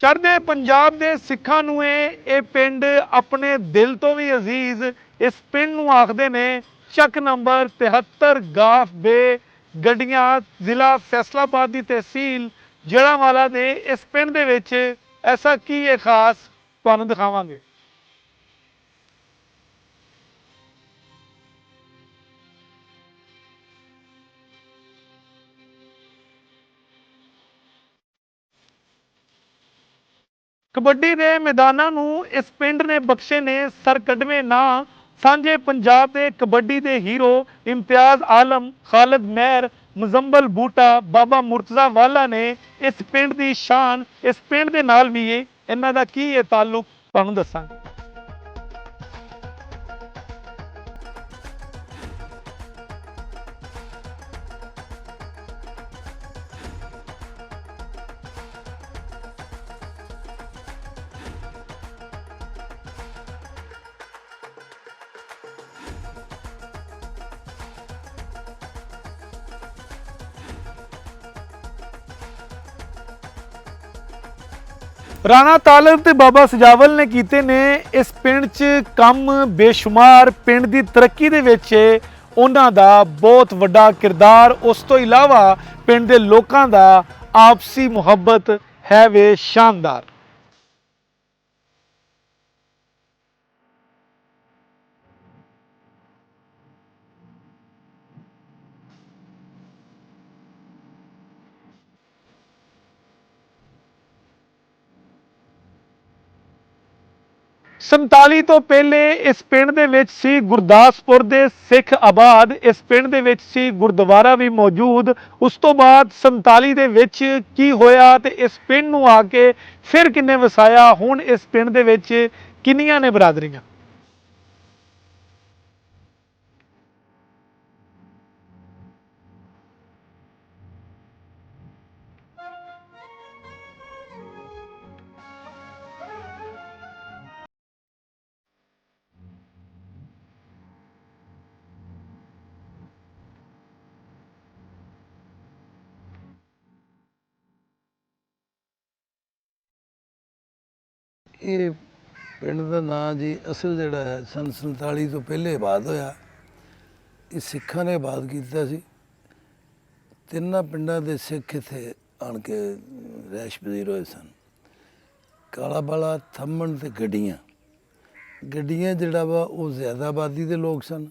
ਚੜ੍ਹਦੇ ਪੰਜਾਬ ਦੇ ਸਿੱਖਾਂ ਨੂੰ ਇਹ ਪਿੰਡ ਆਪਣੇ ਦਿਲ ਤੋਂ ਵੀ ਅਜ਼ੀਜ਼। ਇਸ ਪਿੰਡ ਨੂੰ ਆਖਦੇ ਨੇ ਚੱਕ ਨੰਬਰ 73 ਗਾਫ ਬੇ ਗੱਡੀਆਂ, ਜ਼ਿਲ੍ਹਾ ਫੈਸਲਾਬਾਦ ਦੀ ਤਹਿਸੀਲ ਜੜ੍ਹਾਂਵਾਲਾ ਦੇ ਇਸ ਪਿੰਡ ਦੇ ਵਿੱਚ ਐਸਾ ਕੀ ਹੈ ਖਾਸ, ਤੁਹਾਨੂੰ ਦਿਖਾਵਾਂਗੇ। ਕਬੱਡੀ ਦੇ ਮੈਦਾਨਾਂ ਨੂੰ ਇਸ ਪਿੰਡ ਨੇ ਬਖਸ਼ੇ ਨੇ ਸਰਕਢਵੇਂ ਨਾਂ। ਸਾਂਝੇ ਪੰਜਾਬ ਦੇ ਕਬੱਡੀ ਦੇ ਹੀਰੋ ਇਮਤਿਆਜ਼ ਆਲਮ, ਖਾਲਦ ਮਹਿਰ, ਮੁਜ਼ੰਬਲ ਬੂਟਾ, ਬਾਬਾ ਮੁਰਤਜ਼ਾ ਵਾਲਾ ਨੇ ਇਸ ਪਿੰਡ ਦੀ ਸ਼ਾਨ। ਇਸ ਪਿੰਡ ਦੇ ਨਾਲ ਵੀ ਇਹਨਾਂ ਦਾ ਕੀ ਹੈ ਤਾਲੁਕ, ਤੁਹਾਨੂੰ ਦੱਸਾਂਗੇ। ਰਾਣਾ ਤਾਲਬ ਤੇ ਬਾਬਾ ਸਜਾਵਲ ਨੇ ਕੀਤੇ ਨੇ ਇਸ ਪਿੰਡ 'ਚ ਕੰਮ ਬੇਸ਼ੁਮਾਰ। ਪਿੰਡ ਦੀ ਤਰੱਕੀ ਦੇ ਵਿੱਚ ਉਹਨਾਂ ਦਾ ਬਹੁਤ ਵੱਡਾ ਕਿਰਦਾਰ। ਉਸ ਤੋਂ ਇਲਾਵਾ ਪਿੰਡ ਦੇ ਲੋਕਾਂ ਦਾ ਆਪਸੀ ਮੁਹੱਬਤ ਹੈ ਵੇ ਸ਼ਾਨਦਾਰ। ਸੰਤਾਲੀ ਤੋਂ ਪਹਿਲੇ ਇਸ ਪਿੰਡ ਦੇ ਵਿੱਚ ਸੀ ਗੁਰਦਾਸਪੁਰ ਦੇ ਸਿੱਖ ਆਬਾਦ। ਇਸ ਪਿੰਡ ਦੇ ਵਿੱਚ ਸੀ ਗੁਰਦੁਆਰਾ ਵੀ ਮੌਜੂਦ। ਉਸ ਤੋਂ ਬਾਅਦ 47 ਦੇ ਵਿੱਚ ਕੀ ਹੋਇਆ ਤੇ ਇਸ ਪਿੰਡ ਨੂੰ ਆ ਕੇ ਫਿਰ ਕਿੰਨੇ ਵਸਾਇਆ, ਹੁਣ ਇਸ ਪਿੰਡ ਦੇ ਵਿੱਚ ਕਿੰਨੀਆਂ ਨੇ ਬਰਾਦਰੀਆਂ। ਇਹ ਪਿੰਡ ਦਾ ਨਾਂ ਜੀ ਅਸਲ ਜਿਹੜਾ ਹੈ ਸੰਨ 47 ਤੋਂ ਪਹਿਲੇ ਆਬਾਦ ਹੋਇਆ। ਇਹ ਸਿੱਖਾਂ ਨੇ ਆਬਾਦ ਕੀਤਾ ਸੀ। ਤਿੰਨਾਂ ਪਿੰਡਾਂ ਦੇ ਸਿੱਖ ਇੱਥੇ ਆਣ ਕੇ ਰਿਹਾਇਸ਼ ਪਜ਼ੀਰ ਹੋਏ ਸਨ। ਕਾਲਾ ਬਾਲਾ, ਥੰਮਣ ਤੇ ਗੱਡੀਆਂ। ਗੱਡੀਆਂ ਜਿਹੜਾ ਵਾ ਉਹ ਜ਼ਿਆਦਾ ਆਬਾਦੀ ਦੇ ਲੋਕ ਸਨ।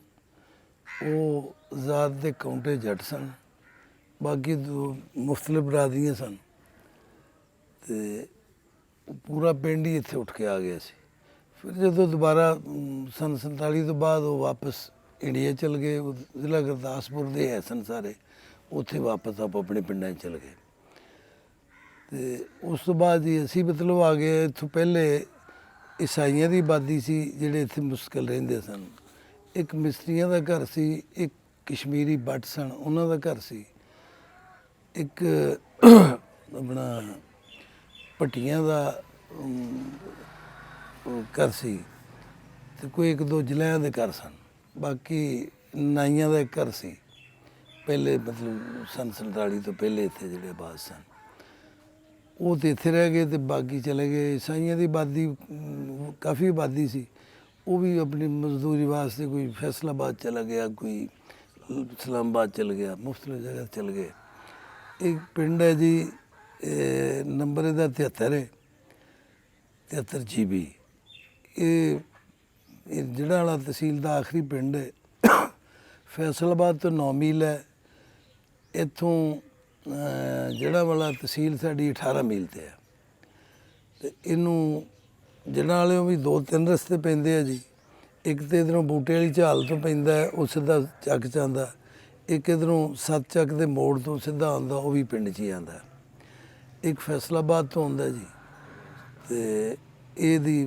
ਉਹ ਜ਼ਾਤ ਦੇ ਕਾਉਂਟੇ ਜੱਟ ਸਨ, ਬਾਕੀ ਮੁਖਤਲਿਫ ਬਰਾਦਰੀਆਂ ਸਨ। ਅਤੇ ਪੂਰਾ ਪਿੰਡ ਹੀ ਇੱਥੇ ਉੱਠ ਕੇ ਆ ਗਿਆ ਸੀ। ਫਿਰ ਜਦੋਂ ਦੁਬਾਰਾ ਸੰਨ 47 ਤੋਂ ਬਾਅਦ ਉਹ ਵਾਪਸ ਇੰਡੀਆ ਚਲ ਗਏ। ਉਹ ਜ਼ਿਲ੍ਹਾ ਗੁਰਦਾਸਪੁਰ ਦੇ ਹੈ ਸਨ ਸਾਰੇ, ਉੱਥੇ ਵਾਪਸ ਆਪ ਆਪਣੇ ਪਿੰਡਾਂ 'ਚ ਚਲੇ ਗਏ। ਅਤੇ ਉਸ ਤੋਂ ਬਾਅਦ ਜੀ ਅਸੀਂ ਮਤਲਬ ਆ ਗਏ। ਇੱਥੋਂ ਪਹਿਲੇ ਈਸਾਈਆਂ ਦੀ ਆਬਾਦੀ ਸੀ ਜਿਹੜੇ ਇੱਥੇ ਮੁਸਕਿਲ ਰਹਿੰਦੇ ਸਨ। ਇੱਕ ਮਿਸਤਰੀਆਂ ਦਾ ਘਰ ਸੀ, ਇੱਕ ਕਸ਼ਮੀਰੀ ਬੱਟ ਸਨ ਉਹਨਾਂ ਦਾ ਘਰ ਸੀ, ਇੱਕ ਆਪਣਾ ਭੱਟੀਆਂ ਦਾ ਘਰ ਸੀ, ਅਤੇ ਕੋਈ ਇੱਕ ਦੋ ਜ਼ਿਲ੍ਹਿਆਂ ਦੇ ਘਰ ਸਨ। ਬਾਕੀ ਨਾਈਆਂ ਦਾ ਇੱਕ ਘਰ ਸੀ ਪਹਿਲੇ, ਮਤਲਬ ਸੰਨ 47 ਤੋਂ ਪਹਿਲੇ ਇੱਥੇ ਜਿਹੜੇ ਆਬਾਦ ਸਨ ਉਹ ਤਾਂ ਇੱਥੇ ਰਹਿ ਗਏ ਅਤੇ ਬਾਕੀ ਚਲੇ ਗਏ। ਈਸਾਈਆਂ ਦੀ ਆਬਾਦੀ ਕਾਫੀ ਆਬਾਦੀ ਸੀ, ਉਹ ਵੀ ਆਪਣੀ ਮਜ਼ਦੂਰੀ ਵਾਸਤੇ ਕੋਈ ਫੈਸਲਾਬਾਦ ਚਲਾ ਗਿਆ, ਕੋਈ ਇਸਲਾਮਾਬਾਦ ਚਲ ਗਿਆ, ਮੁਖਤਲਿਫ ਜਗ੍ਹਾ ਚਲ ਗਏ। ਇੱਕ ਪਿੰਡ ਹੈ ਜੀ, ਨੰਬਰ ਇਹਦਾ 73 ਹੈ, 73 GB। ਇਹ ਜੜ੍ਹਾਂਵਾਲਾ ਤਹਿਸੀਲ ਦਾ ਆਖਰੀ ਪਿੰਡ ਹੈ। ਫੈਸਲਾਬਾਦ ਤੋਂ 9 ਮੀਲ ਹੈ। ਇੱਥੋਂ ਜੜ੍ਹਾਂਵਾਲਾ ਤਹਿਸੀਲ ਸਾਡੀ 18 ਮੀਲ 'ਤੇ ਹੈ। ਅਤੇ ਇਹਨੂੰ ਜੜ੍ਹਾਂਵਾਲਿਓਂ ਵੀ 2-3 ਰਸਤੇ ਪੈਂਦੇ ਆ ਜੀ। ਇੱਕ ਤਾਂ ਇੱਧਰੋਂ ਬੂਟੇ ਵਾਲੀ ਝਾਲ ਤੋਂ ਪੈਂਦਾ, ਉਹ ਸਿੱਧਾ ਚੱਕ 'ਚ ਆਉਂਦਾ। ਇੱਕ ਇੱਧਰੋਂ 7 ਚੱਕ ਦੇ ਮੋੜ ਤੋਂ ਸਿੱਧਾ ਆਉਂਦਾ, ਉਹ ਵੀ ਪਿੰਡ 'ਚ ਹੀ ਆਉਂਦਾ। ਇੱਕ ਫੈਸਲਾਬਾਦ ਤੋਂ ਆਉਂਦਾ ਜੀ। ਅਤੇ ਇਹਦੀ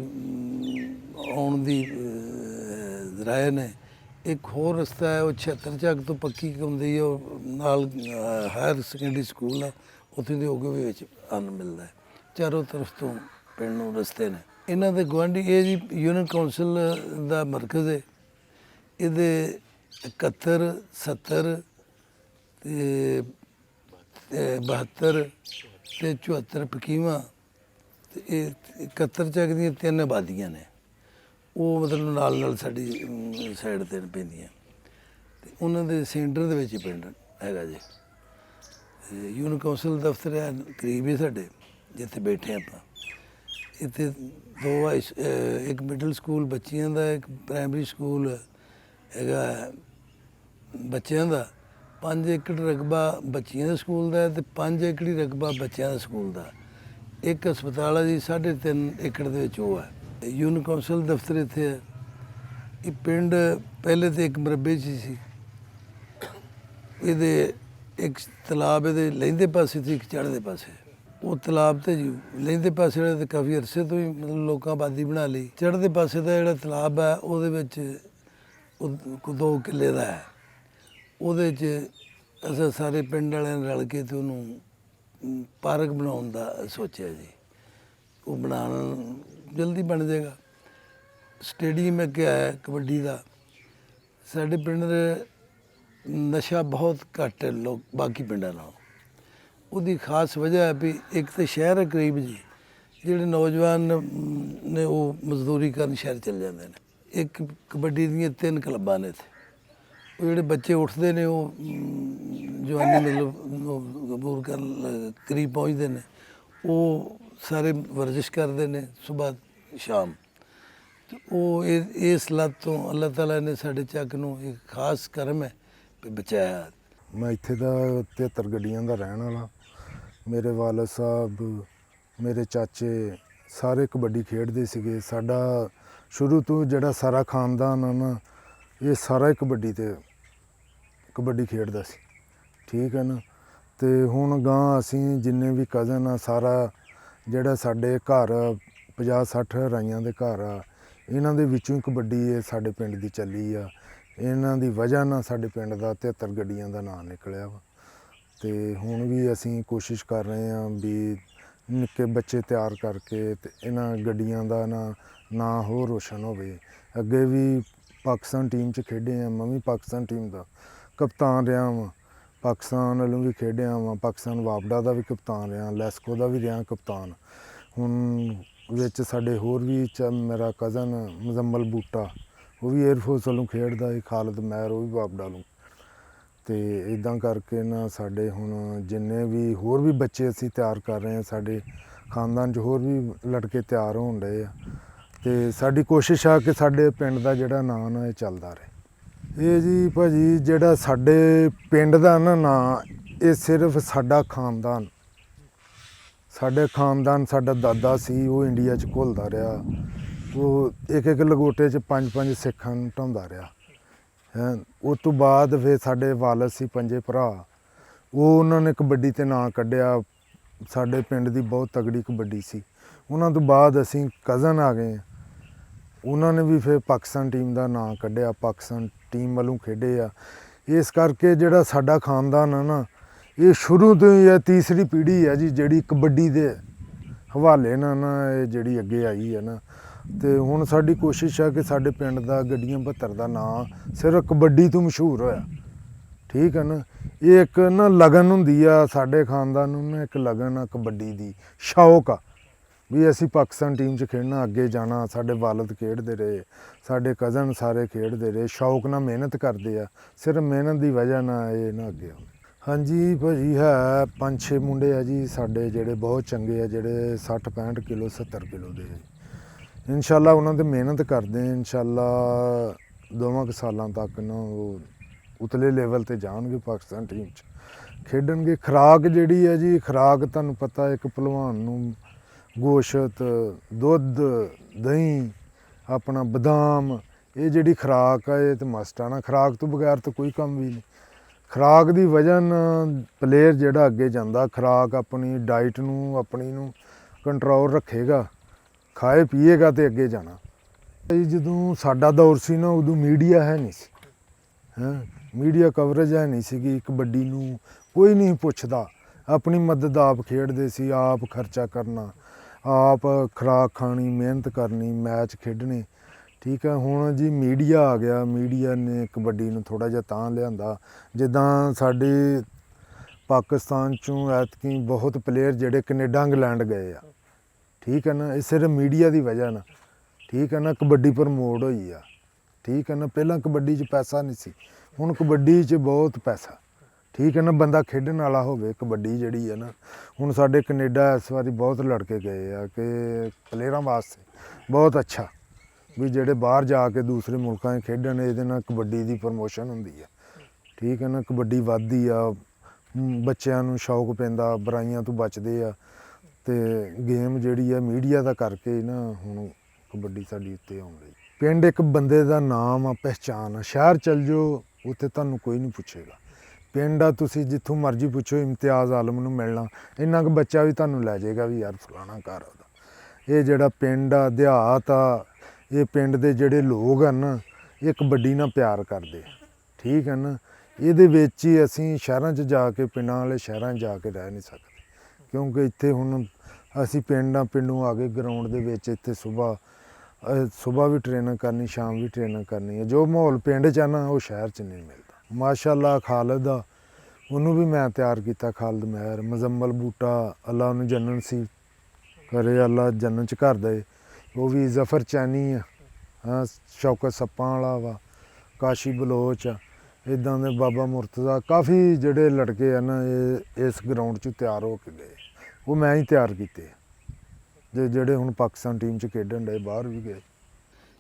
ਆਉਣ ਦੀ ਰਾਏ ਨੇ। ਇੱਕ ਹੋਰ ਰਸਤਾ ਹੈ, ਉਹ 76 ਚੱਕ ਤੋਂ ਪੱਕੀ ਹੁੰਦੀ ਹੈ, ਉਹ ਨਾਲ ਹਾਇਰ ਸੈਕੰਡਰੀ ਸਕੂਲ ਆ, ਉੱਥੇ ਦੇ ਅੱਗੇ ਵੀ ਵਿੱਚ ਅੰਨ ਮਿਲਦਾ ਹੈ। ਚਾਰੋਂ ਤਰਫ ਤੋਂ ਪਿੰਡ ਨੂੰ ਰਸਤੇ ਨੇ। ਇਹਨਾਂ ਦੇ ਗੁਆਂਢੀ ਇਹ ਜੀ ਯੂਨਿਟ ਕੌਂਸਲ ਦਾ ਮਰਕਜ਼ ਹੈ। ਇਹਦੇ 71, 70 ਅਤੇ 72 ਅਤੇ 74 ਪਕੀਵਾਂ ਤੇ ਇਹ 71 ਚੱਕ ਦੀਆਂ 3 ਆਬਾਦੀਆਂ ਨੇ, ਉਹ ਮਤਲਬ ਨਾਲ ਨਾਲ ਸਾਡੀ ਸਾਈਡ 'ਤੇ ਪੈਂਦੀਆਂ, ਤੇ ਉਹਨਾਂ ਦੇ ਸੈਂਟਰ ਦੇ ਵਿੱਚ ਹੀ ਪਿੰਡ ਹੈਗਾ ਜੀ। ਯੂਨਿਟ ਕੌਂਸਲ ਦਫ਼ਤਰ ਹੈ ਕਰੀਬ ਹੀ ਸਾਡੇ, ਜਿੱਥੇ ਬੈਠੇ ਆਪਾਂ। ਇੱਥੇ ਇੱਕ ਮਿਡਲ ਸਕੂਲ ਬੱਚਿਆਂ ਦਾ, ਇੱਕ ਪ੍ਰਾਇਮਰੀ ਸਕੂਲ ਹੈਗਾ ਬੱਚਿਆਂ ਦਾ, 5 ਏਕੜ ਰਕਬਾ ਬੱਚਿਆਂ ਦੇ ਸਕੂਲ ਦਾ ਤੇ 5 ਏਕੜੀ ਰਕਬਾ ਬੱਚਿਆਂ ਦੇ ਸਕੂਲ ਦਾ। ਇੱਕ ਹਸਪਤਾਲ ਹੈ ਜੀ 3.5 ਏਕੜ ਦੇ ਵਿੱਚ, ਉਹ ਹੈ। ਯੂਨਿਟ ਕੌਂਸਲ ਦਫ਼ਤਰ ਇੱਥੇ ਹੈ। ਇਹ ਪਿੰਡ ਪਹਿਲੇ ਤੇ ਇੱਕ ਮਰਬੇ 'ਚ ਹੀ ਸੀ। ਇਹਦੇ ਇੱਕ ਤਲਾਬ ਇਹਦੇ ਲਹਿੰਦੇ ਪਾਸੇ ਸੀ, ਇੱਕ ਚੜ੍ਹਦੇ ਪਾਸੇ। ਉਹ ਤਲਾਬ ਤੇ ਜੀ ਲਹਿੰਦੇ ਪਾਸੇ ਵਾਲੇ ਤੇ ਕਾਫੀ ਅਰਸੇ ਤੋਂ ਹੀ ਮਤਲਬ ਲੋਕਾਂ ਆਬਾਦੀ ਬਣਾ ਲਈ। ਚੜ੍ਹਦੇ ਪਾਸੇ ਦਾ ਜਿਹੜਾ ਤਲਾਬ ਹੈ ਉਹਦੇ ਵਿੱਚ 2 ਕਿੱਲੇ ਦਾ ਹੈ। ਉਹਦੇ 'ਚ ਅਸੀਂ ਸਾਰੇ ਪਿੰਡ ਵਾਲਿਆਂ ਨੇ ਰਲ ਕੇ ਤੇ ਉਹਨੂੰ ਪਾਰਕ ਬਣਾਉਣ ਦਾ ਸੋਚਿਆ ਜੀ। ਉਹ ਬਣਾਉਣ ਜਲਦੀ ਬਣ ਜਾਏਗਾ। ਸਟੇਡੀਅਮ ਇੱਕ ਹੈ ਕਬੱਡੀ ਦਾ। ਸਾਡੇ ਪਿੰਡ ਦੇ ਨਸ਼ਾ ਬਹੁਤ ਘੱਟ ਹੈ ਲੋਕ ਬਾਕੀ ਪਿੰਡਾਂ ਨਾਲੋਂ। ਉਹਦੀ ਖਾਸ ਵਜ੍ਹਾ ਹੈ ਵੀ ਇੱਕ ਤਾਂ ਸ਼ਹਿਰ ਹੈ ਕਰੀਬ ਜੀ, ਜਿਹੜੇ ਨੌਜਵਾਨ ਨੇ ਉਹ ਮਜ਼ਦੂਰੀ ਕਰਨ ਸ਼ਹਿਰ ਚਲੇ ਜਾਂਦੇ ਨੇ। ਇੱਕ ਕਬੱਡੀ ਦੀਆਂ 3 ਕਲੱਬਾਂ ਨੇ ਇੱਥੇ। ਉਹ ਜਿਹੜੇ ਬੱਚੇ ਉੱਠਦੇ ਨੇ ਉਹ ਜਵਾਨੀ ਮਤਲਬ ਗਬੂਰ ਕਰਨ ਕਰੀਬ ਪਹੁੰਚਦੇ ਨੇ, ਉਹ ਸਾਰੇ ਵਰਜਿਸ਼ ਕਰਦੇ ਨੇ ਸੁਬਾਹ ਸ਼ਾਮ। ਤੇ ਉਹ ਇਸ ਲੱਤ ਤੋਂ ਅੱਲਾਹ ਤਾਲਾ ਨੇ ਸਾਡੇ ਚੱਕ ਨੂੰ ਇੱਕ ਖਾਸ ਕਰਮ ਹੈ ਵੀ ਬਚਾਇਆ। ਮੈਂ ਇੱਥੇ ਦਾ 73 ਗੱਡੀਆਂ ਦਾ ਰਹਿਣ ਵਾਲਾ। ਮੇਰੇ ਵਾਲਦ ਸਾਹਿਬ, ਮੇਰੇ ਚਾਚੇ ਸਾਰੇ ਕਬੱਡੀ ਖੇਡਦੇ ਸੀਗੇ। ਸਾਡਾ ਸ਼ੁਰੂ ਤੋਂ ਜਿਹੜਾ ਸਾਰਾ ਖਾਨਦਾਨ ਆ ਨਾ, ਇਹ ਸਾਰਾ ਹੀ ਕਬੱਡੀ ਖੇਡਦਾ ਸੀ, ਠੀਕ ਹੈ ਨਾ। ਅਤੇ ਹੁਣ ਗਾਂ ਅਸੀਂ ਜਿੰਨੇ ਵੀ ਕਜ਼ਨ ਆ, ਸਾਰਾ ਜਿਹੜਾ ਸਾਡੇ ਘਰ 50-60 ਰਾਈਆਂ ਦੇ ਘਰ ਆ, ਇਹਨਾਂ ਦੇ ਵਿੱਚੋਂ ਹੀ ਕਬੱਡੀ ਇਹ ਸਾਡੇ ਪਿੰਡ ਦੀ ਚੱਲੀ ਆ। ਇਹਨਾਂ ਦੀ ਵਜ੍ਹਾ ਨਾਲ ਸਾਡੇ ਪਿੰਡ ਦਾ 73 ਗੱਡੀਆਂ ਦਾ ਨਾਂ ਨਿਕਲਿਆ ਵਾ। ਅਤੇ ਹੁਣ ਵੀ ਅਸੀਂ ਕੋਸ਼ਿਸ਼ ਕਰ ਰਹੇ ਹਾਂ ਵੀ ਨਿੱਕੇ ਬੱਚੇ ਤਿਆਰ ਕਰਕੇ ਤੇ ਇਹਨਾਂ ਗੱਡੀਆਂ ਦਾ ਨਾਂ ਹੋਰ ਰੋਸ਼ਨ ਹੋਵੇ। ਅੱਗੇ ਵੀ ਪਾਕਿਸਤਾਨ ਟੀਮ 'ਚ ਖੇਡੇ ਹਾਂ, ਮੈਂ ਵੀ ਪਾਕਿਸਤਾਨ ਟੀਮ ਦਾ ਕਪਤਾਨ ਰਿਹਾ ਵਾਂ। ਪਾਕਿਸਤਾਨ ਵੱਲੋਂ ਵੀ ਖੇਡਿਆ ਵਾਂ, ਪਾਕਿਸਤਾਨ ਵਾਪਡਾ ਦਾ ਵੀ ਕਪਤਾਨ ਰਿਹਾ, ਲੈਸਕੋ ਦਾ ਵੀ ਰਿਹਾ ਕਪਤਾਨ। ਹੁਣ ਵਿੱਚ ਸਾਡੇ ਹੋਰ ਵੀ ਮੇਰਾ ਕਜ਼ਨ ਮੁਜ਼ੰਮਲ ਬੂਟਾ, ਉਹ ਵੀ ਏਅਰਫੋਰਸ ਵੱਲੋਂ ਖੇਡਦਾ ਸੀ, ਖਾਲਦ ਮਹਿਰ ਉਹ ਵੀ ਵਾਪਡਾ ਵੱਲੋਂ। ਅਤੇ ਇੱਦਾਂ ਕਰਕੇ ਨਾ ਸਾਡੇ ਹੁਣ ਜਿੰਨੇ ਵੀ ਹੋਰ ਵੀ ਬੱਚੇ ਅਸੀਂ ਤਿਆਰ ਕਰ ਰਹੇ ਹਾਂ, ਸਾਡੇ ਖਾਨਦਾਨ 'ਚ ਹੋਰ ਵੀ ਲੜਕੇ ਤਿਆਰ ਹੋਣ ਡਏ ਆ। ਅਤੇ ਸਾਡੀ ਕੋਸ਼ਿਸ਼ ਆ ਕਿ ਸਾਡੇ ਪਿੰਡ ਦਾ ਜਿਹੜਾ ਨਾਂ ਨਾ ਇਹ ਚੱਲਦਾ ਰਹੇ। ਇਹ ਜੀ ਭਾਜੀ ਜਿਹੜਾ ਸਾਡੇ ਪਿੰਡ ਦਾ ਨਾਂ, ਇਹ ਸਿਰਫ ਸਾਡਾ ਖਾਨਦਾਨ, ਸਾਡਾ ਦਾਦਾ ਸੀ, ਉਹ ਇੰਡੀਆ 'ਚ ਘੁਲਦਾ ਰਿਹਾ। ਉਹ ਇੱਕ ਲਗੋਟੇ 'ਚ 5 ਸਿੱਖਾਂ ਨੂੰ ਢਾਉਂਦਾ ਰਿਹਾ ਹੈ। ਉਸ ਤੋਂ ਬਾਅਦ ਫਿਰ ਸਾਡੇ ਵਾਲਦ ਸੀ 5 ਭਰਾ, ਉਹ ਉਹਨਾਂ ਨੇ ਕਬੱਡੀ 'ਤੇ ਨਾਂ ਕੱਢਿਆ। ਸਾਡੇ ਪਿੰਡ ਦੀ ਬਹੁਤ ਤਗੜੀ ਕਬੱਡੀ ਸੀ। ਉਹਨਾਂ ਤੋਂ ਬਾਅਦ ਅਸੀਂ ਕਜ਼ਨ ਆ ਗਏ, ਉਹਨਾਂ ਨੇ ਵੀ ਫਿਰ ਪਾਕਿਸਤਾਨ ਟੀਮ ਦਾ ਨਾਂ ਕੱਢਿਆ, ਪਾਕਿਸਤਾਨ ਟੀਮ ਵੱਲੋਂ ਖੇਡੇ ਆ। ਇਸ ਕਰਕੇ ਜਿਹੜਾ ਸਾਡਾ ਖਾਨਦਾਨ ਆ ਨਾ, ਇਹ ਸ਼ੁਰੂ ਤੋਂ ਹੀ ਇਹ ਤੀਸਰੀ ਪੀੜ੍ਹੀ ਹੈ ਜੀ ਜਿਹੜੀ ਕਬੱਡੀ ਦੇ ਹਵਾਲੇ ਨਾਲ ਇਹ ਜਿਹੜੀ ਅੱਗੇ ਆਈ ਹੈ ਨਾ। ਅਤੇ ਹੁਣ ਸਾਡੀ ਕੋਸ਼ਿਸ਼ ਹੈ ਕਿ ਸਾਡੇ ਪਿੰਡ ਦਾ ਗੱਡੀਆਂ 72 ਦਾ ਨਾਂ ਸਿਰਫ ਕਬੱਡੀ ਤੋਂ ਮਸ਼ਹੂਰ ਹੋਇਆ, ਠੀਕ ਹੈ ਨਾ। ਇਹ ਇੱਕ ਲਗਨ ਹੁੰਦੀ ਆ ਸਾਡੇ ਖਾਨਦਾਨ ਨੂੰ, ਇੱਕ ਲਗਨ ਆ ਕਬੱਡੀ ਦੀ, ਸ਼ੌਕ ਆ ਵੀ ਅਸੀਂ ਪਾਕਿਸਤਾਨ ਟੀਮ 'ਚ ਖੇਡਣਾ, ਅੱਗੇ ਜਾਣਾ। ਸਾਡੇ ਵਾਲਦ ਖੇਡਦੇ ਰਹੇ, ਸਾਡੇ ਕਜ਼ਨ ਸਾਰੇ ਖੇਡਦੇ ਰਹੇ, ਸ਼ੌਕ ਨਾਲ ਮਿਹਨਤ ਕਰਦੇ ਆ। ਸਿਰਫ ਮਿਹਨਤ ਦੀ ਵਜ੍ਹਾ ਨਾਲ ਇਹ ਨਾ ਅੱਗੇ ਆਉਂਦੇ। ਹਾਂਜੀ ਭਾਜੀ ਹੈ 5-6 ਮੁੰਡੇ ਆ ਜੀ ਸਾਡੇ ਜਿਹੜੇ ਬਹੁਤ ਚੰਗੇ ਆ, ਜਿਹੜੇ 60-65 ਕਿਲੋ 70 ਕਿਲੋ ਦੇ। ਇਨਸ਼ਾਅੱਲਾ ਉਹਨਾਂ 'ਤੇ ਮਿਹਨਤ ਕਰਦੇ, ਇਨਸ਼ਾਅੱਲਾ 2 ਸਾਲਾਂ ਤੱਕ ਨਾ ਉਹ ਉਤਲੇ ਲੈਵਲ 'ਤੇ ਜਾਣਗੇ, ਪਾਕਿਸਤਾਨ ਟੀਮ 'ਚ ਖੇਡਣਗੇ। ਖੁਰਾਕ ਜਿਹੜੀ ਹੈ ਜੀ, ਖੁਰਾਕ ਤੁਹਾਨੂੰ ਪਤਾ ਇੱਕ ਭਲਵਾਨ ਨੂੰ ਗੋਸ਼ਤ, ਦੁੱਧ, ਦਹੀਂ, ਆਪਣਾ ਬਦਾਮ, ਇਹ ਜਿਹੜੀ ਖੁਰਾਕ ਆ ਇਹ ਤਾਂ ਮਸਟ ਆ ਨਾ। ਖੁਰਾਕ ਤੋਂ ਬਗੈਰ ਤਾਂ ਕੋਈ ਕੰਮ ਵੀ ਨਹੀਂ। ਖੁਰਾਕ ਦੀ ਵਜ੍ਹਾ ਨਾਲ ਪਲੇਅਰ ਜਿਹੜਾ ਅੱਗੇ ਜਾਂਦਾ, ਖੁਰਾਕ ਆਪਣੀ ਡਾਈਟ ਨੂੰ ਆਪਣੀ ਨੂੰ ਕੰਟਰੋਲ ਰੱਖੇਗਾ, ਖਾਏ ਪੀਏਗਾ ਤੇ ਅੱਗੇ ਜਾਣਾ। ਜਦੋਂ ਸਾਡਾ ਦੌਰ ਸੀ ਨਾ, ਉਦੋਂ ਮੀਡੀਆ ਹੈ ਨਹੀਂ ਸੀ, ਮੀਡੀਆ ਕਵਰੇਜ ਹੈ ਨਹੀਂ ਸੀਗੀ। ਕਬੱਡੀ ਨੂੰ ਕੋਈ ਨਹੀਂ ਪੁੱਛਦਾ, ਆਪਣੀ ਮਦਦ ਆਪ ਖੇਡਦੇ ਸੀ, ਆਪ ਖਰਚਾ ਕਰਨਾ, ਆਪ ਖੁਰਾਕ ਖਾਣੀ, ਮਿਹਨਤ ਕਰਨੀ, ਮੈਚ ਖੇਡਣੇ, ਠੀਕ ਹੈ। ਹੁਣ ਜੀ ਮੀਡੀਆ ਆ ਗਿਆ, ਮੀਡੀਆ ਨੇ ਕਬੱਡੀ ਨੂੰ ਥੋੜ੍ਹਾ ਜਿਹਾ ਤਾਂ ਲਿਆਂਦਾ। ਜਿੱਦਾਂ ਸਾਡੇ ਪਾਕਿਸਤਾਨ 'ਚੋਂ ਐਤਕੀ ਬਹੁਤ ਪਲੇਅਰ ਜਿਹੜੇ ਕੈਨੇਡਾ ਇੰਗਲੈਂਡ ਗਏ ਆ, ਠੀਕ ਹੈ ਨਾ। ਇਹ ਸਿਰਫ ਮੀਡੀਆ ਦੀ ਵਜ੍ਹਾ ਨਾਲ, ਠੀਕ ਹੈ ਨਾ, ਕਬੱਡੀ ਪ੍ਰਮੋਟ ਹੋਈ ਆ, ਠੀਕ ਹੈ ਨਾ। ਪਹਿਲਾਂ ਕਬੱਡੀ 'ਚ ਪੈਸਾ ਨਹੀਂ ਸੀ, ਹੁਣ ਕਬੱਡੀ 'ਚ ਬਹੁਤ ਪੈਸਾ, ਠੀਕ ਹੈ ਨਾ। ਬੰਦਾ ਖੇਡਣ ਵਾਲਾ ਹੋਵੇ, ਕਬੱਡੀ ਜਿਹੜੀ ਹੈ ਨਾ। ਹੁਣ ਸਾਡੇ ਕੈਨੇਡਾ ਇਸ ਵਾਰੀ ਬਹੁਤ ਲੜਕੇ ਗਏ ਆ ਕਿ ਪਲੇਅਰਾਂ ਵਾਸਤੇ ਬਹੁਤ ਅੱਛਾ, ਵੀ ਜਿਹੜੇ ਬਾਹਰ ਜਾ ਕੇ ਦੂਸਰੇ ਮੁਲਕਾਂ 'ਚ ਖੇਡਣ, ਇਹਦੇ ਨਾਲ ਕਬੱਡੀ ਦੀ ਪ੍ਰਮੋਸ਼ਨ ਹੁੰਦੀ ਆ, ਠੀਕ ਹੈ ਨਾ। ਕਬੱਡੀ ਵੱਧਦੀ ਆ, ਬੱਚਿਆਂ ਨੂੰ ਸ਼ੌਕ ਪੈਂਦਾ, ਬੁਰਾਈਆਂ ਤੋਂ ਬਚਦੇ ਆ। ਤੇ ਗੇਮ ਜਿਹੜੀ ਆ ਮੀਡੀਆ ਦਾ ਕਰਕੇ ਹੀ ਨਾ ਹੁਣ ਕਬੱਡੀ ਸਾਡੀ ਉੱਤੇ ਆਉਣ ਲਈ। ਪਿੰਡ ਇੱਕ ਬੰਦੇ ਦਾ ਨਾਮ ਆ, ਪਹਿਚਾਣ ਆ। ਸ਼ਹਿਰ ਚੱਲ ਜਾਓ, ਉੱਥੇ ਤੁਹਾਨੂੰ ਕੋਈ ਨਹੀਂ ਪੁੱਛੇਗਾ। ਪਿੰਡ ਆ, ਤੁਸੀਂ ਜਿੱਥੋਂ ਮਰਜ਼ੀ ਪੁੱਛੋ, ਇਮਤਿਆਜ਼ ਆਲਮ ਨੂੰ ਮਿਲਣਾ, ਇੰਨਾ ਕੁ ਬੱਚਾ ਵੀ ਤੁਹਾਨੂੰ ਲੈ ਜਾਏਗਾ ਵੀ ਯਾਰ ਫਲਾਣਾ ਘਰ ਉਹਦਾ। ਇਹ ਜਿਹੜਾ ਪਿੰਡ ਆ, ਦਿਹਾਤ ਆ, ਇਹ ਪਿੰਡ ਦੇ ਜਿਹੜੇ ਲੋਕ ਹਨ ਨਾ, ਇਹ ਕਬੱਡੀ ਨਾਲ ਪਿਆਰ ਕਰਦੇ, ਠੀਕ ਹੈ ਨਾ। ਇਹਦੇ ਵਿੱਚ ਹੀ ਅਸੀਂ ਸ਼ਹਿਰਾਂ 'ਚ ਜਾ ਕੇ, ਪਿੰਡਾਂ ਵਾਲੇ ਸ਼ਹਿਰਾਂ 'ਚ ਜਾ ਕੇ ਰਹਿ ਨਹੀਂ ਸਕਦੇ, ਕਿਉਂਕਿ ਇੱਥੇ ਹੁਣ ਅਸੀਂ ਪਿੰਡੋਂ ਆ ਕੇ ਗਰਾਊਂਡ ਦੇ ਵਿੱਚ ਇੱਥੇ ਸੁਬਾਹ ਵੀ ਟ੍ਰੇਨਿੰਗ ਕਰਨੀ, ਸ਼ਾਮ ਵੀ ਟ੍ਰੇਨਿੰਗ ਕਰਨੀ ਹੈ। ਜੋ ਮਾਹੌਲ ਪਿੰਡ 'ਚ ਆ ਨਾ, ਉਹ ਸ਼ਹਿਰ 'ਚ ਨਹੀਂ ਮਿਲਦਾ। ਮਾਸ਼ਾਅੱਲਾ ਖਾਲਦ ਆ, ਉਹਨੂੰ ਵੀ ਮੈਂ ਤਿਆਰ ਕੀਤਾ, ਖਾਲਦ ਮਹਿਰ। ਮੁਜ਼ੰਮਲ ਬੂਟਾ, ਅੱਲਾ ਉਹਨੂੰ ਜੰਨਤ ਨਸੀਬ ਕਰੇ, ਅੱਲਾ ਜੰਨਤ 'ਚ ਘਰ ਦੇ। ਉਹ ਵੀ ਜ਼ਫਰ ਚੈਨੀ ਆ, ਹਾਂ, ਸ਼ੌਕਤ ਸੱਪਾਂ ਵਾਲਾ ਵਾ, ਕਾਸ਼ੀ ਬਲੋਚ ਆ, ਇੱਦਾਂ ਦੇ ਬਾਬਾ ਮੁਰਤਜ਼ਾ, ਕਾਫੀ ਜਿਹੜੇ ਲੜਕੇ ਆ ਨਾ, ਇਹ ਇਸ ਗਰਾਊਂਡ 'ਚ ਤਿਆਰ ਹੋ ਕੇ ਗਏ। ਉਹ ਮੈਂ ਹੀ ਤਿਆਰ ਕੀਤੇ, ਜਿਹੜੇ ਹੁਣ ਪਾਕਿਸਤਾਨ ਟੀਮ 'ਚ ਖੇਡਣ ਡਏ, ਬਾਹਰ ਵੀ ਗਏ।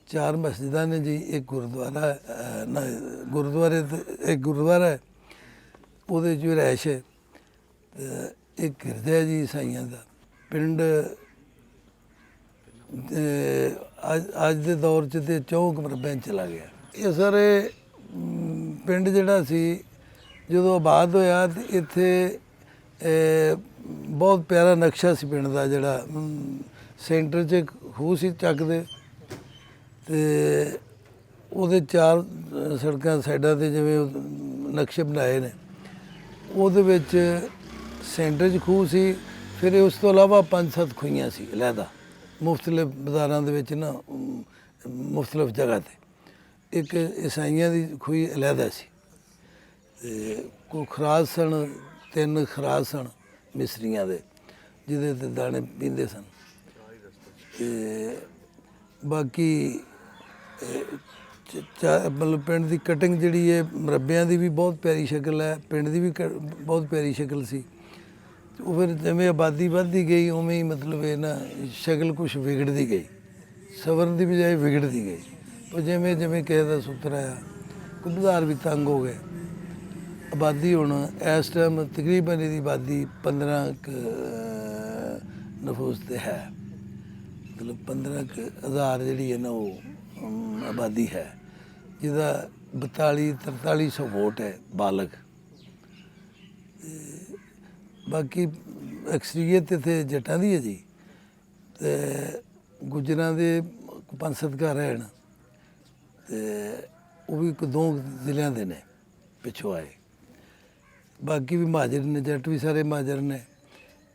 4 ਮਸਜਿਦਾਂ ਨੇ ਜੀ, ਇੱਕ ਗੁਰਦੁਆਰਾ ਨਾ, ਗੁਰਦੁਆਰੇ ਇੱਕ ਗੁਰਦੁਆਰਾ ਹੈ, ਉਹਦੇ 'ਚ ਰਿਹਾਇਸ਼ ਹੈ, ਇੱਕ ਗਿਰਜਾ ਹੈ ਜੀ ਈਸਾਈਆਂ ਦਾ। ਪਿੰਡ ਅੱਜ ਦੇ ਦੌਰ 'ਚ ਤੇ 4 ਮਰਬਿਆਂ 'ਚ ਚਲਾ ਗਿਆ। ਇਹ ਸਾਰੇ ਪਿੰਡ ਜਿਹੜਾ ਸੀ ਜਦੋਂ ਆਬਾਦ ਹੋਇਆ, ਤੇ ਇੱਥੇ ਬਹੁਤ ਪਿਆਰਾ ਨਕਸ਼ਾ ਸੀ ਪਿੰਡ ਦਾ, ਜਿਹੜਾ ਸੈਂਟਰ 'ਚ ਖੂਹ ਸੀ ਚੱਕਦੇ, ਤੇ ਉਹਦੇ 4 ਸੜਕਾਂ ਸਾਈਡਾਂ 'ਤੇ ਜਿਵੇਂ ਨਕਸ਼ੇ ਬਣਾਏ ਨੇ, ਉਹਦੇ ਵਿੱਚ ਸੈਂਟਰ 'ਚ ਖੂਹ ਸੀ। ਫਿਰ ਉਸ ਤੋਂ ਇਲਾਵਾ 5-7 ਖੂਹੀਆਂ ਸੀ ਅਲੱਗਾ, ਮੁਖਤਲਿਫ ਬਾਜ਼ਾਰਾਂ ਦੇ ਵਿੱਚ ਨਾ, ਮੁਖਤਲਿਫ ਜਗ੍ਹਾ 'ਤੇ। ਇੱਕ ਈਸਾਈਆਂ ਦੀ ਖੂਹੀ ਅਲੱਗਾ ਸੀ, ਤੇ ਕੋਈ ਖਰਾਜ ਸਨ, 3 ਖਰਾਜ ਸਨ ਮਿਸਰੀਆਂ ਦੇ, ਜਿਹਦੇ 'ਤੇ ਦਾਣੇ ਪੀਂਦੇ ਸਨ। ਤੇ ਬਾਕੀ ਮਤਲਬ ਪਿੰਡ ਦੀ ਕਟਿੰਗ ਜਿਹੜੀ ਹੈ, ਮਰੱਬਿਆਂ ਦੀ ਵੀ ਬਹੁਤ ਪਿਆਰੀ ਸ਼ਕਲ ਹੈ, ਪਿੰਡ ਦੀ ਵੀ ਬਹੁਤ ਪਿਆਰੀ ਸ਼ਕਲ ਸੀ। ਉਹ ਫਿਰ ਜਿਵੇਂ ਆਬਾਦੀ ਵੱਧਦੀ ਗਈ, ਉਵੇਂ ਹੀ ਮਤਲਬ ਇਹ ਨਾ ਸ਼ਕਲ ਕੁਛ ਵਿਗੜਦੀ ਗਈ, ਸਵਰਨ ਦੀ ਬਜਾਏ ਵਿਗੜਦੀ ਗਈ। ਪਰ ਜਿਵੇਂ ਜਿਵੇਂ ਕਿਸੇ ਦਾ ਸੂਤਰ ਆਇਆ, ਕੁਬਜ਼ਾਰ ਵੀ ਤੰਗ ਹੋ ਗਏ। ਆਬਾਦੀ ਹੁਣ ਇਸ ਟਾਈਮ ਤਕਰੀਬਨ ਇਹਦੀ ਆਬਾਦੀ 15 ਨਫੂਸ 'ਤੇ ਹੈ, ਮਤਲਬ 15,000 ਜਿਹੜੀ ਹੈ ਨਾ, ਉਹ ਆਬਾਦੀ ਹੈ, ਜਿਹਦਾ 42-4300 ਵੋਟ ਹੈ ਬਾਲਗ। ਬਾਕੀ ਅਕਸਰੀਅਤ ਇੱਥੇ ਜੱਟਾਂ ਦੀ ਹੈ ਜੀ, ਤੇ ਗੁੱਜਰਾਂ ਦੇ 5-7 ਘਰ ਰਹਿਣ, ਤੇ ਉਹ ਵੀ 2 ਜ਼ਿਲ੍ਹਿਆਂ ਦੇ ਨੇ ਪਿੱਛੋਂ ਆਏ। ਬਾਕੀ ਵੀ ਮਹਾਜਰ ਨੇ, ਜੱਟ ਵੀ ਸਾਰੇ ਮਹਾਜਰ ਨੇ।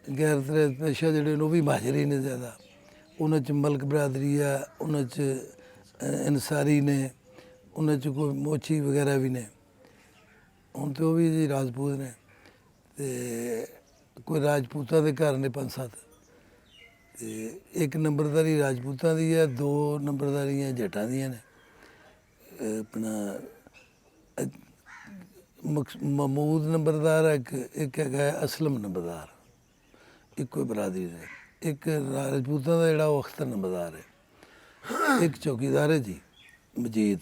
ਗੈਰ ਪੇਸ਼ਾ ਜਿਹੜੇ ਨੇ ਉਹ ਵੀ ਮਹਾਜਰ ਹੀ ਨੇ ਜ਼ਿਆਦਾ। ਉਹਨਾਂ 'ਚ ਮਲਕ ਬਰਾਦਰੀ ਆ, ਉਹਨਾਂ 'ਚ ਅਨਸਾਰੀ ਨੇ, ਉਹਨਾਂ 'ਚ ਕੋਈ ਮੋਚੀ ਵਗੈਰਾ ਵੀ ਨੇ। ਹੁਣ ਤਾਂ ਉਹ ਵੀ ਜੀ ਰਾਜਪੂਤ ਨੇ, ਤੇ ਕੋਈ ਰਾਜਪੂਤਾਂ ਦੇ ਘਰ ਨੇ 5-7, ਤੇ 1 ਨੰਬਰਦਾਰੀ ਰਾਜਪੂਤਾਂ ਦੀ ਹੈ, 2 ਨੰਬਰਦਾਰੀਆਂ ਜੱਟਾਂ ਦੀਆਂ ਨੇ। ਆਪਣਾ ਮਹਮੂਦ ਨੰਬਰਦਾਰ ਹੈ, ਇੱਕ ਹੈਗਾ ਅਸਲਮ ਨੰਬਰਦਾਰ, ਇੱਕੋ ਹੀ ਬਰਾਦਰੀ ਨੇ। ਇੱਕ ਰਾਜਪੂਤਾਂ ਦਾ ਜਿਹੜਾ ਉਹ ਅਖਤਰ ਨੰਬਰਦਾਰ ਹੈ, ਇੱਕ ਚੌਕੀਦਾਰ ਹੈ ਜੀ ਮਜੀਦ।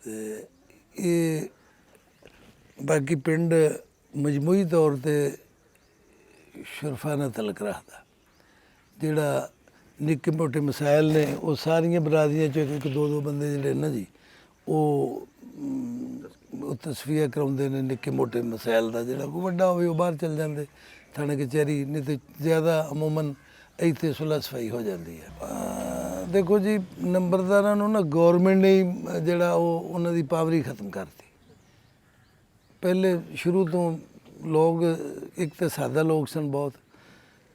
ਤੇ ਇਹ ਬਾਕੀ ਪਿੰਡ ਮਜਮੂਈ ਤੌਰ 'ਤੇ ਸ਼ਰਫਾਨਾ ਤਲਕ ਰੱਖਦਾ। ਜਿਹੜਾ ਨਿੱਕੇ ਮੋਟੇ ਮਸਾਇਲ ਨੇ, ਉਹ ਸਾਰੀਆਂ ਬਰਾਦਰੀਆਂ 'ਚੋਂ 1-2 ਬੰਦੇ ਜਿਹੜੇ ਨਾ ਜੀ, ਉਹ ਤਸਫੀਆ ਕਰਾਉਂਦੇ ਨੇ ਨਿੱਕੇ ਮੋਟੇ ਮਸਾਇਲ ਦਾ। ਜਿਹੜਾ ਕੋਈ ਵੱਡਾ ਹੋਵੇ ਉਹ ਬਾਹਰ ਚਲ ਜਾਂਦੇ ਥਾਣੇ ਕਚਹਿਰੀ, ਨਹੀਂ ਤਾਂ ਜ਼ਿਆਦਾ ਅਮੂਮਨ ਇੱਥੇ ਸੁਲਹ ਸਫਾਈ ਹੋ ਜਾਂਦੀ ਹੈ। ਦੇਖੋ ਜੀ, ਨੰਬਰਦਾਰਾਂ ਨੂੰ ਨਾ ਗੌਰਮੈਂਟ ਨੇ ਜਿਹੜਾ ਉਹਨਾਂ ਦੀ ਪਾਵਰ ਹੀ ਖਤਮ ਕਰਤੀ। ਪਹਿਲੇ ਸ਼ੁਰੂ ਤੋਂ ਲੋਕ ਇੱਕ ਤਾਂ ਸਾਦਾ ਲੋਕ ਸਨ ਬਹੁਤ,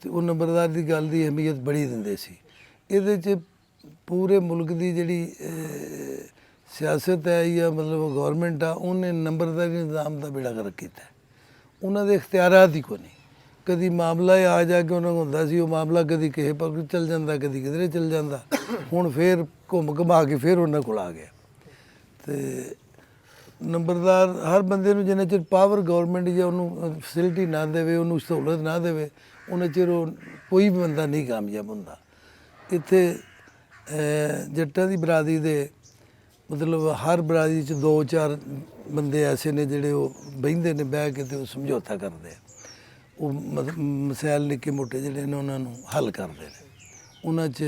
ਤੇ ਉਹ ਨੰਬਰਦਾਰ ਦੀ ਗੱਲ ਦੀ ਅਹਿਮੀਅਤ ਬੜੀ ਦਿੰਦੇ ਸੀ। ਇਹਦੇ 'ਚ ਪੂਰੇ ਮੁਲਕ ਦੀ ਜਿਹੜੀ ਸਿਆਸਤ ਹੈ ਜਾਂ ਮਤਲਬ ਗੌਰਮੈਂਟ ਆ, ਉਹਨੇ ਨੰਬਰਦਾਰੀ ਨਿਜ਼ਾਮ ਦਾ ਬੇੜਾ ਗਰਕ ਕੀਤਾ। ਉਹਨਾਂ ਦੇ ਇਖਤਿਆਰਾਤ ਹੀ ਕੋਈ ਨਹੀਂ। ਕਦੀ ਮਾਮਲਾ ਹੀ ਆ ਜਾ ਕੇ ਉਹਨਾਂ ਨੂੰ ਹੁੰਦਾ ਸੀ, ਉਹ ਮਾਮਲਾ ਕਦੀ ਕਿਸੇ ਪਾਸੇ ਚੱਲ ਜਾਂਦਾ, ਕਦੀ ਕਿਧਰੇ ਚੱਲ ਜਾਂਦਾ। ਹੁਣ ਫੇਰ ਘੁੰਮ ਘੁਮਾ ਕੇ ਫੇਰ ਉਹਨਾਂ ਕੋਲ ਆ ਗਿਆ। ਤੇ ਨੰਬਰਦਾਰ ਹਰ ਬੰਦੇ ਨੂੰ ਜਿੰਨਾ ਚਿਰ ਪਾਵਰ ਗਵਰਨਮੈਂਟ ਜਾਂ ਉਹਨੂੰ ਫੈਸਿਲਿਟੀ ਨਾ ਦੇਵੇ, ਉਹਨੂੰ ਸਹੂਲਤ ਨਾ ਦੇਵੇ, ਉਹਨਾਂ ਚਿਰ ਉਹ ਕੋਈ ਵੀ ਬੰਦਾ ਨਹੀਂ ਕਾਮਯਾਬ ਹੁੰਦਾ। ਇੱਥੇ ਜੱਟਾਂ ਦੀ ਬਰਾਦਰੀ ਦੇ ਮਤਲਬ ਹਰ ਬਰਾਦਰੀ 'ਚ 2-4 ਬੰਦੇ ਐਸੇ ਨੇ ਜਿਹੜੇ ਉਹ ਬਹਿੰਦੇ ਨੇ, ਬਹਿ ਕੇ ਤੇ ਉਹ ਸਮਝੌਤਾ ਕਰਦੇ ਆ। ਉਹ ਮਸائل ਨਿੱਕੇ ਮੋਟੇ ਜਿਹੜੇ ਨੇ ਉਹਨਾਂ ਨੂੰ ਹੱਲ ਕਰਦੇ ਨੇ। ਉਹਨਾਂ 'ਚ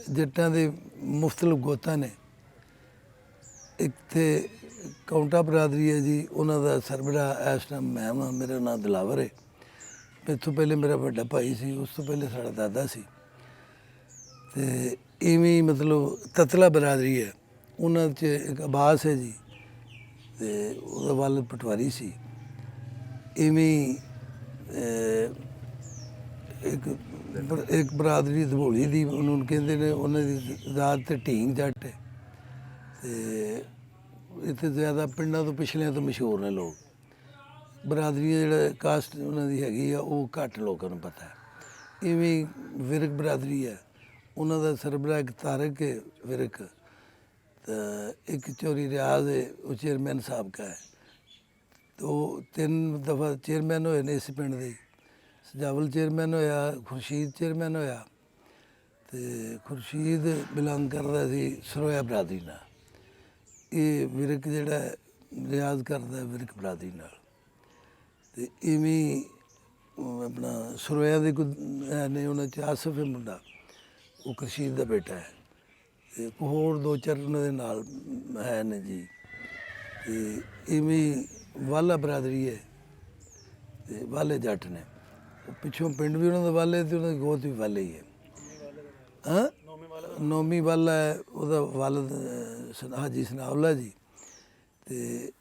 ਜੱਟਾਂ ਦੇ ਮੁਖਤਲਿਫ ਗੋਤਾਂ ਨੇ। ਇੱਕ ਤੇ ਕਾਉਂਟਾ ਬਰਾਦਰੀ ਹੈ ਜੀ, ਉਹਨਾਂ ਦਾ ਸਰਬਰਾਹ ਇਸ ਟਾਈਮ ਮੈਂ ਵਾਂ, ਮੇਰਾ ਨਾਮ ਦਿਲਾਵਰ ਹੈ। ਮੇਰੇ ਤੋਂ ਪਹਿਲੇ ਮੇਰਾ ਵੱਡਾ ਭਾਈ ਸੀ, ਉਸ ਤੋਂ ਪਹਿਲੇ ਸਾਡਾ ਦਾਦਾ ਸੀ। ਤੇ ਇਵੇਂ ਹੀ ਮਤਲਬ ਤਤਲਾ ਬਰਾਦਰੀ ਹੈ, ਉਹਨਾਂ 'ਚ ਇੱਕ ਅਬਾਸ ਹੈ ਜੀ, ਤੇ ਉਹਦਾ ਵਾਲਦ ਪਟਵਾਰੀ ਸੀ। ਇਵੇਂ ਇੱਕ ਬਰਾਦਰੀ ਧਬੋਲੀ ਦੀ, ਉਹਨੂੰ ਕਹਿੰਦੇ ਨੇ, ਉਹਨਾਂ ਦੀ ਜ਼ਾਤ ਤੇ ਢੀਂਗ ਜੱਟ ਹੈ। ਤੇ ਇੱਥੇ ਜ਼ਿਆਦਾ ਪਿੰਡਾਂ ਤੋਂ ਪਿਛਲਿਆਂ ਤੋਂ ਮਸ਼ਹੂਰ ਨੇ ਲੋਕ। ਬਰਾਦਰੀ ਜਿਹੜਾ ਕਾਸਟ ਉਹਨਾਂ ਦੀ ਹੈਗੀ ਆ, ਉਹ ਘੱਟ ਲੋਕਾਂ ਨੂੰ ਪਤਾ ਹੈ। ਇਵੇਂ ਵਿਰਕ ਬਰਾਦਰੀ ਹੈ, ਉਹਨਾਂ ਦਾ ਸਰਬਰਾਹ ਇੱਕ ਤਾਰਕ ਹੈ ਵਿਰਕ, ਤਾਂ ਇੱਕ ਚੌਰੀ ਰਿਆਜ਼ ਹੈ, ਉਹ ਚੇਅਰਮੈਨ ਸਾਬਕਾ ਹੈ। ਉਹ 3 ਦਫਾ ਚੇਅਰਮੈਨ ਹੋਏ ਨੇ ਇਸ ਪਿੰਡ ਦੇ। ਸਜਾਵਲ ਚੇਅਰਮੈਨ ਹੋਇਆ, ਖੁਰਸ਼ੀਦ ਚੇਅਰਮੈਨ ਹੋਇਆ। ਤੇ ਖੁਰਸ਼ੀਦ ਬਿਲੋਂਗ ਕਰਦਾ ਸੀ ਸਰੋਇਆ ਬਰਾਦਰੀ ਨਾਲ। ਇਹ ਵਿਰਕ ਜਿਹੜਾ ਰਿਆਜ਼ ਕਰਦਾ ਵਿਰਕ ਬਰਾਦਰੀ ਨਾਲ। ਤੇ ਇਵੇਂ ਆਪਣਾ ਸਰੋਇਆ ਦੇ ਕੋਈ ਨੇ, ਉਹਨਾਂ 'ਚ ਆਸਫ ਹੈ ਮੁੰਡਾ, ਉਹ ਖੁਰਸ਼ੀਦ ਦਾ ਬੇਟਾ ਹੈ। ਤੇ ਹੋਰ 2-4 ਉਹਨਾਂ ਦੇ ਨਾਲ ਹੈ ਨੇ ਜੀ। ਤੇ ਇਵੇਂ ਵਾਲਾ ਬਰਾਦਰੀ ਹੈ, ਤੇ ਵਾਲੇ ਜੱਟ ਨੇ। ਉਹ ਪਿੱਛੋਂ ਪਿੰਡ ਵੀ ਉਹਨਾਂ ਦਾ ਵਾਲੇ, ਤੇ ਉਹਨਾਂ ਦੀ ਗੋਤ ਵੀ ਵਾਲੇ ਹੀ ਹੈ। ਹਾਂ, ਨੌਮੀ ਵਾਲਾ ਹੈ, ਉਹਦਾ ਵਾਲਦ ਹਾਜੀ ਸਨਾਉਲਾ ਜੀ। ਤੇ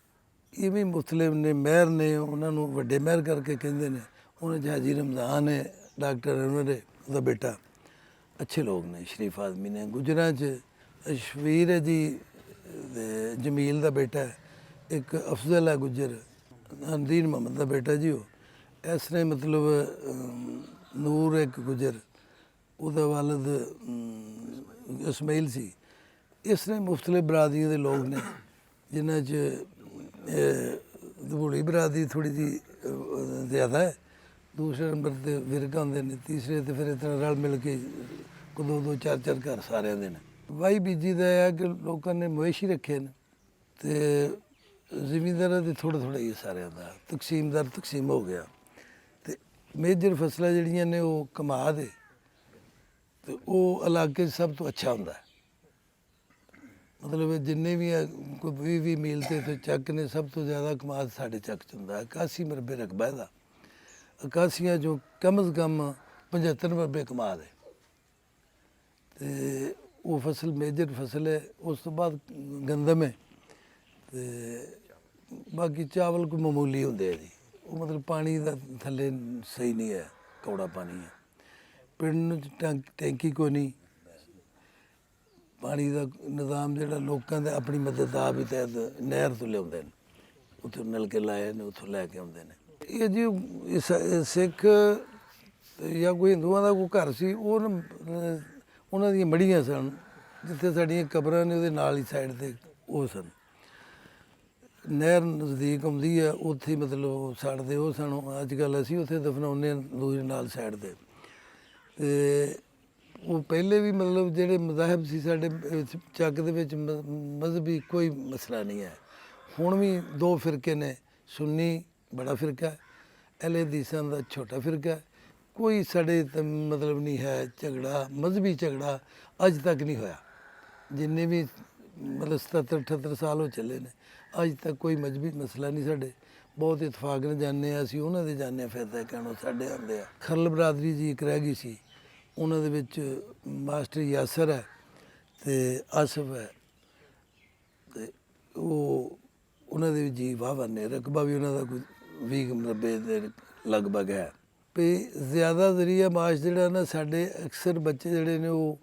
ਇਵੇਂ ਮੁਖਤਲਿਫ ਨੇ, ਮਹਿਰ ਨੇ, ਉਹਨਾਂ ਨੂੰ ਵੱਡੇ ਮਹਿਰ ਕਰਕੇ ਕਹਿੰਦੇ ਨੇ। ਉਹਨਾਂ 'ਚ ਹਾਜੀ ਰਮਜ਼ਾਨ ਹੈ, ਡਾਕਟਰ ਅਨਵਰ ਹੈ, ਉਹਦਾ ਬੇਟਾ। ਅੱਛੇ ਲੋਕ ਨੇ, ਸ਼ਰੀਫ ਆਦਮੀ ਨੇ। ਗੁਜਰਾਂ 'ਚ ਸ਼ਬੀਰ ਹੈ ਜੀ, ਤੇ ਜਮੀਲ ਦਾ ਬੇਟਾ ਹੈ। ਇੱਕ ਅਫਜ਼ਲ ਹੈ ਗੁਜਰ, ਨਦੀਨ ਮੁਹੰਮਦ ਦਾ ਬੇਟਾ ਜੀ। ਉਹ ਇਸ ਤਰ੍ਹਾਂ ਮਤਲਬ ਨੂਰ ਇੱਕ ਗੁਜਰ, ਉਹਦਾ ਵਾਲਦ ਇਸਮਾਈਲ ਸੀ। ਇਸ ਤਰ੍ਹਾਂ ਮੁਖਤਲਿਫ ਬਰਾਦਰੀਆਂ ਦੇ ਲੋਕ ਨੇ, ਜਿਨ੍ਹਾਂ 'ਚ ਧਬੋਲੀ ਬਰਾਦਰੀ ਥੋੜ੍ਹੀ ਜਿਹੀ ਜ਼ਿਆਦਾ ਹੈ। ਦੂਸਰੇ ਨੰਬਰ 'ਤੇ ਵਿਰਕ ਆਉਂਦੇ ਨੇ, ਤੀਸਰੇ 'ਤੇ ਫਿਰ ਇਸ ਤਰ੍ਹਾਂ ਰਲ ਮਿਲ ਕੇ ਕੋ 2-2 4-4 ਘਰ ਸਾਰਿਆਂ ਦੇ ਨੇ। ਵਾਹੀ ਬੀਜੀ ਦਾ ਹੈ ਕਿ ਲੋਕਾਂ ਨੇ ਮਵੇਸ਼ੀ ਰੱਖੇ ਨੇ, ਤੇ ਜ਼ਿਮੀਂਦਾਰਾਂ ਦੇ ਥੋੜ੍ਹਾ ਹੀ ਸਾਰਿਆਂ ਦਾ ਤਕਸੀਮਦਾਰ ਤਕਸੀਮ ਹੋ ਗਿਆ। ਤੇ ਮੇਜਰ ਫਸਲਾਂ ਜਿਹੜੀਆਂ ਨੇ ਉਹ ਕਮਾ ਦੇ, ਤੇ ਉਹ ਇਲਾਕੇ 'ਚ ਸਭ ਤੋਂ ਅੱਛਾ ਹੁੰਦਾ ਹੈ। ਮਤਲਬ ਜਿੰਨੇ ਵੀ ਕੋਈ 20 ਮੀਲ ਤੇ ਚੱਕ ਨੇ, ਸਭ ਤੋਂ ਜ਼ਿਆਦਾ ਕਮਾਦ ਸਾਡੇ ਚੱਕ 'ਚ ਹੁੰਦਾ। 81 ਮਰਬੇ ਰਕਬਾ ਇਹਦਾ। 81 'ਚੋਂ ਕਮ ਅਜ਼ ਕਮ 75 ਮਰਬੇ ਕਮਾਦ ਹੈ। ਤੇ ਉਹ ਫਸਲ ਮੇਜਰ ਫਸਲ ਹੈ। ਉਸ ਤੋਂ ਬਾਅਦ ਗੰਦਮ ਹੈ, ਤੇ ਬਾਕੀ ਚਾਵਲ ਕੋਈ ਮਾਮੂਲੀ ਹੁੰਦੇ ਆ ਜੀ। ਉਹ ਮਤਲਬ ਪਾਣੀ ਦਾ ਥੱਲੇ ਸਹੀ ਨਹੀਂ ਹੈ, ਕੌੜਾ ਪਾਣੀ ਹੈ। ਪਿੰਡ 'ਚ ਟੈਂਕੀ ਕੋਈ ਨਹੀਂ। ਪਾਣੀ ਦਾ ਨਿਜ਼ਾਮ ਜਿਹੜਾ ਲੋਕਾਂ ਦੇ ਆਪਣੀ ਮਦਦ ਆਪ ਹੀ ਤਹਿਤ ਨਹਿਰ ਤੋਂ ਲਿਆਉਂਦੇ ਨੇ, ਉੱਥੋਂ ਨਲਕੇ ਲਾਏ ਨੇ, ਉੱਥੋਂ ਲੈ ਕੇ ਆਉਂਦੇ ਨੇ। ਇਹ ਜੀ ਸਿੱਖ ਜਾਂ ਕੋਈ ਹਿੰਦੂਆਂ ਦਾ ਕੋਈ ਘਰ ਸੀ, ਉਹਨਾਂ ਦੀਆਂ ਮੜੀਆਂ ਸਨ, ਜਿੱਥੇ ਸਾਡੀਆਂ ਕਬਰਾਂ ਨੇ ਉਹਦੇ ਨਾਲ ਹੀ ਸਾਈਡ 'ਤੇ ਉਹ ਸਨ। ਨਹਿਰ ਨਜ਼ਦੀਕ ਆਉਂਦੀ ਹੈ, ਉੱਥੇ ਮਤਲਬ ਸਾੜਦੇ ਉਹ ਸਨ। ਅੱਜ ਕੱਲ੍ਹ ਅਸੀਂ ਉੱਥੇ ਦਫਨਾਉਂਦੇ ਹਾਂ ਦੂਜੇ ਨਾਲ ਸਾਈਡ 'ਤੇ। ਤੇ ਉਹ ਪਹਿਲੇ ਵੀ ਮਤਲਬ ਜਿਹੜੇ ਮਜ਼ਾਹਬ ਸੀ ਸਾਡੇ ਚੱਕ ਦੇ ਵਿੱਚ, ਮਜ਼ਹਬੀ ਕੋਈ ਮਸਲਾ ਨਹੀਂ ਹੈ। ਹੁਣ ਵੀ 2 ਫਿਰਕੇ ਨੇ, ਸੁੰਨੀ ਬੜਾ ਫਿਰਕਾ, ਅਹਿਲੇ ਹਦੀਸਾਂ ਦਾ ਛੋਟਾ ਫਿਰਕਾ। ਕੋਈ ਸਾਡੇ ਮਤਲਬ ਨਹੀਂ ਹੈ ਝਗੜਾ, ਮਜ਼ਹਬੀ ਝਗੜਾ ਅੱਜ ਤੱਕ ਨਹੀਂ ਹੋਇਆ। ਜਿੰਨੇ ਵੀ ਮਤਲਬ 77-78 ਸਾਲ ਹੋ ਚੱਲੇ ਨੇ, ਅੱਜ ਤੱਕ ਕੋਈ ਮਜ਼ਹਬੀ ਮਸਲਾ ਨਹੀਂ ਸਾਡੇ। ਬਹੁਤ ਇਤਫਾਕ ਨਾਲ ਜਾਂਦੇ ਹਾਂ ਅਸੀਂ, ਉਹਨਾਂ ਦੇ ਜਾਂਦੇ ਹਾਂ, ਫਿਰ ਕਹਿਣੋ ਸਾਡੇ ਆਉਂਦੇ ਆ। ਖਰਲ ਬਰਾਦਰੀ ਜੀ ਇੱਕ ਰਹਿ ਗਈ ਸੀ, ਉਹਨਾਂ ਦੇ ਵਿੱਚ ਮਾਸਟਰ ਯਾਸਰ ਹੈ ਤੇ ਆਸਫ ਹੈ। ਤੇ ਉਹ ਉਹਨਾਂ ਦੇ ਜੀ ਵਾਹ ਨੇ, ਰਕਬਾ ਵੀ ਉਹਨਾਂ ਦਾ ਕੋਈ 20 ਮਰਬੇ ਦੇ ਲਗਭਗ ਹੈ। ਵੀ ਜ਼ਿਆਦਾ ਜ਼ਰੀਆ ਮਾਸ਼ ਜਿਹੜਾ ਨਾ, ਸਾਡੇ ਅਕਸਰ ਬੱਚੇ ਜਿਹੜੇ ਨੇ ਉਹ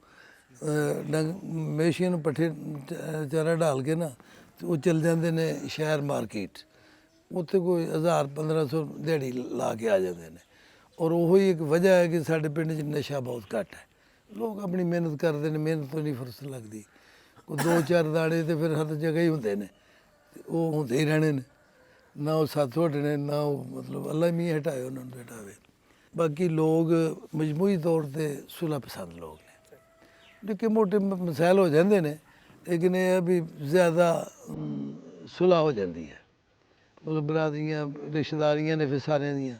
ਮਵੇਸ਼ੀਆਂ ਨੂੰ ਪੱਠੇ ਚਾਰਾ ਢਾਲ ਕੇ ਨਾ, ਤੇ ਉਹ ਚਲ ਜਾਂਦੇ ਨੇ ਸ਼ਹਿਰ ਮਾਰਕੀਟ। ਉੱਥੇ ਕੋਈ 1000-1500 ਦਿਹਾੜੀ ਲਾ ਕੇ ਆ ਜਾਂਦੇ ਨੇ। ਔਰ ਉਹੀ ਇੱਕ ਵਜ੍ਹਾ ਹੈ ਕਿ ਸਾਡੇ ਪਿੰਡ 'ਚ ਨਸ਼ਾ ਬਹੁਤ ਘੱਟ ਹੈ। ਲੋਕ ਆਪਣੀ ਮਿਹਨਤ ਕਰਦੇ ਨੇ, ਮਿਹਨਤ ਤੋਂ ਨਹੀਂ ਫੁਰਸਤ ਲੱਗਦੀ। ਕੋਈ 2-4 ਦਾਣੇ ਤੇ ਫਿਰ ਹਰ ਜਗ੍ਹਾ ਹੀ ਹੁੰਦੇ ਨੇ, ਤੇ ਉਹ ਹੁੰਦੇ ਹੀ ਰਹਿਣੇ ਨੇ। ਨਾ ਉਹ ਸੱਥ ਹਟਣੇ, ਨਾ ਉਹ ਮਤਲਬ ਅੱਲਾ ਮੀਂਹ ਹਟਾਏ ਉਹਨਾਂ ਨੂੰ ਹਟਾਵੇ। ਬਾਕੀ ਲੋਕ ਮਜਮੂਈ ਤੌਰ 'ਤੇ ਸੁਲ੍ਹਾ ਪਸੰਦ ਲੋਕ ਨੇ। ਨਿੱਕੇ ਮੋਟੇ ਮਸਾਇਲ ਹੋ ਜਾਂਦੇ ਨੇ, ਲੇਕਿਨ ਇਹ ਹੈ ਵੀ ਜ਼ਿਆਦਾ ਸੁਲ੍ਹਾ ਹੋ ਜਾਂਦੀ ਹੈ। ਮਤਲਬ ਬਰਾਦਰੀਆਂ ਰਿਸ਼ਤੇਦਾਰੀਆਂ ਨੇ ਫਿਰ ਸਾਰਿਆਂ ਦੀਆਂ,